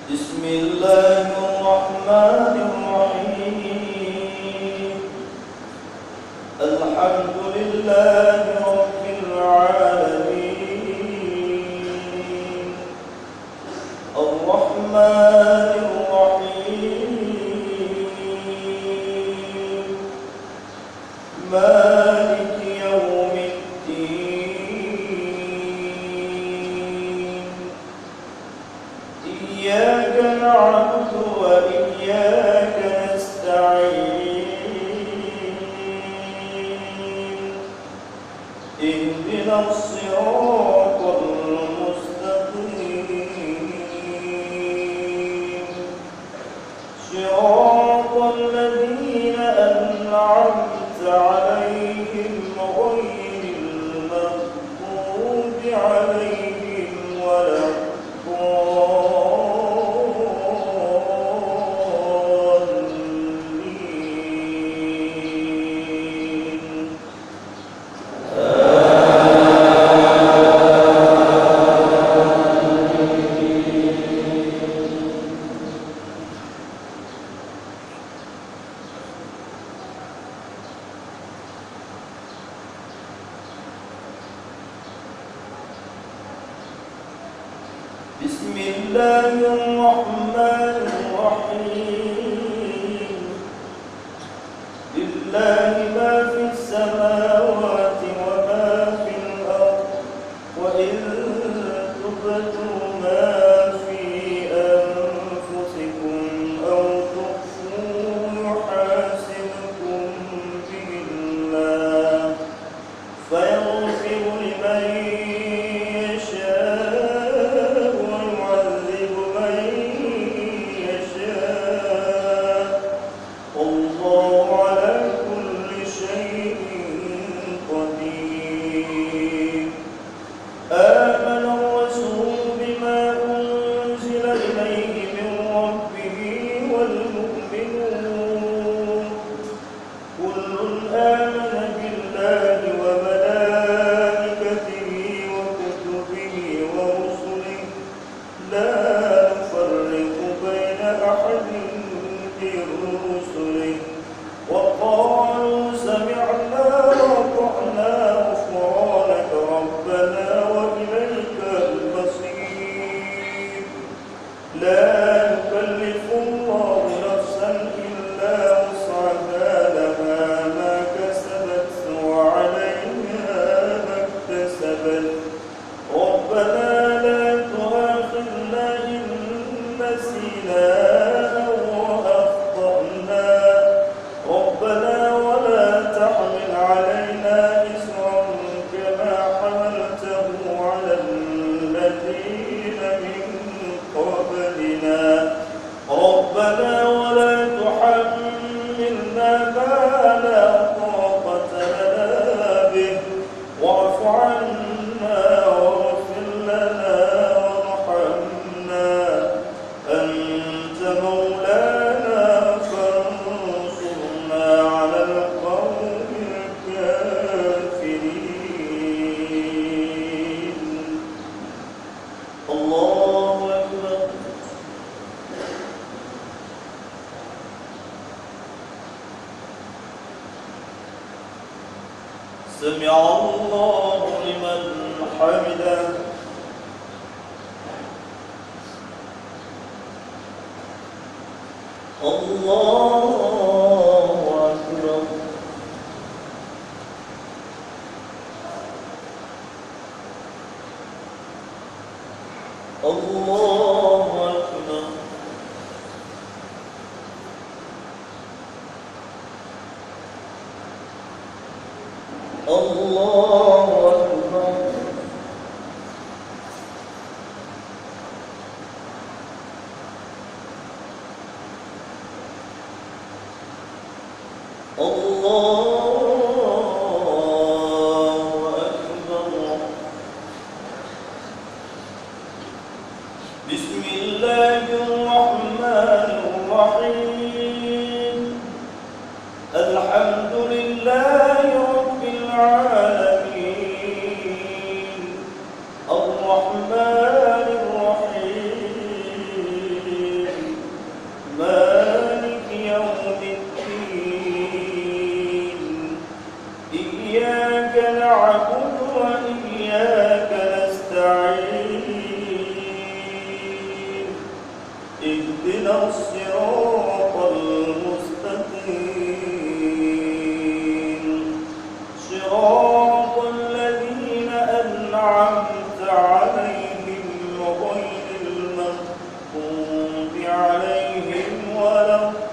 بسم الله الرحمن الرحيم. الحمد لله رب العالمين الرحمن الرحيم مالك يوم الدين إياك نعبد وإياك نستعين اهدنا الصراط المستقيم صراط الذين أنعمت عليهم غير المغضوب عليهم ولا بسم الله الرحمن الرحيم لله ما في السماوات وما في الأرض وإن تبدوا ما في أنفسكم أو تخفوه يحاسبكم به الله فيغفر لمن وقالوا سمعنا وأطعنا غفرانك ربنا وإليك المصير لا يكلف الله نفسا إلا وسعها لها ما كسبت وعليها ما اكتسبت ربنا لا تؤاخذنا إن نسينا ربنا ولا تحمل علينا إصرا كما حملته على الذين من قبلنا ربنا ولا تحملنا ما لا طاقة لنا به واعف عنا واغفر لنا وارحمنا أنت مولانا على القوم الكافرين الله أكبر. سمع الله لمن حمده الله أكبر. الله أكبر. الله أكبر. الله أكبر. بسم الله الرحمن الرحيم. الحمد لله رب العالمين الرحمن الرحيم مالك يوم الدين إياك نعبد وإياك نستعين اهدنا الصراط المستقيم صراط الذين أنعمت عليهم غير المغضوب عليهم ولا الضالين.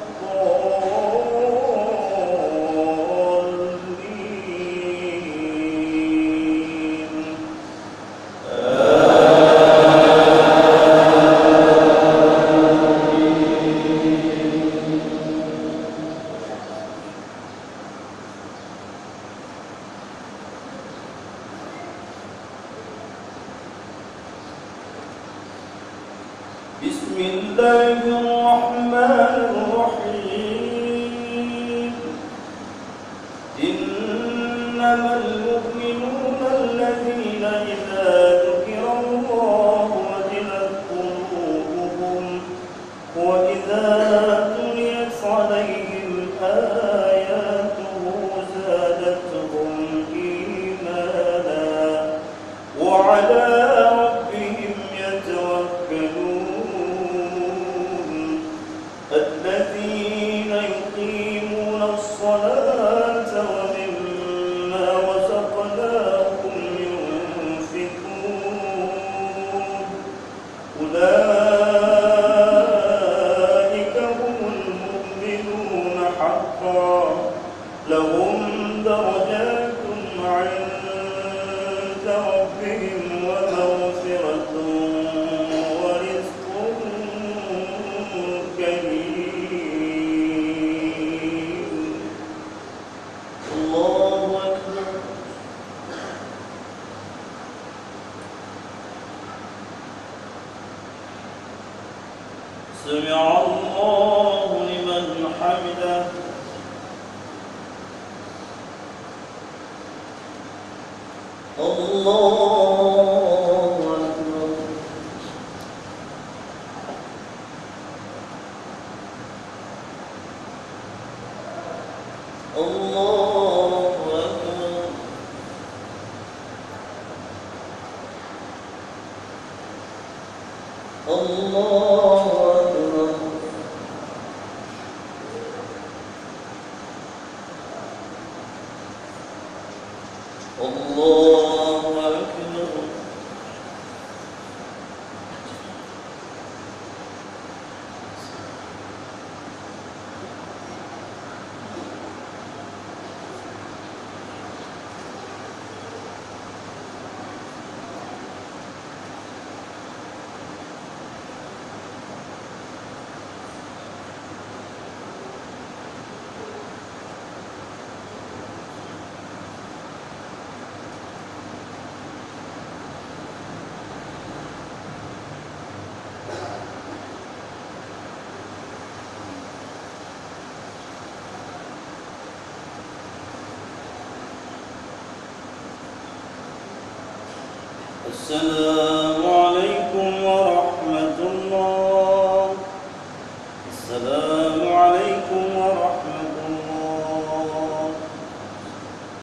بسم الله الرحمن الرحيم. إنما المؤمنون الذين إذا ذكر الله وجلت قلوبهم وإذا تليت عليهم آياته زادتهم إيمانا وعلى ربهم يتوكلون. الذين يقيمون الصلاة ومما رزقناهم ينفقون أولئك هم المؤمنون حقا لهم درجات عند ربهم ومغفرة ورزق كريم. الله أكبر. سمع الله لمن حمده. الله أكبر. الله أكبر. الله أكبر. الله أكبر. السلام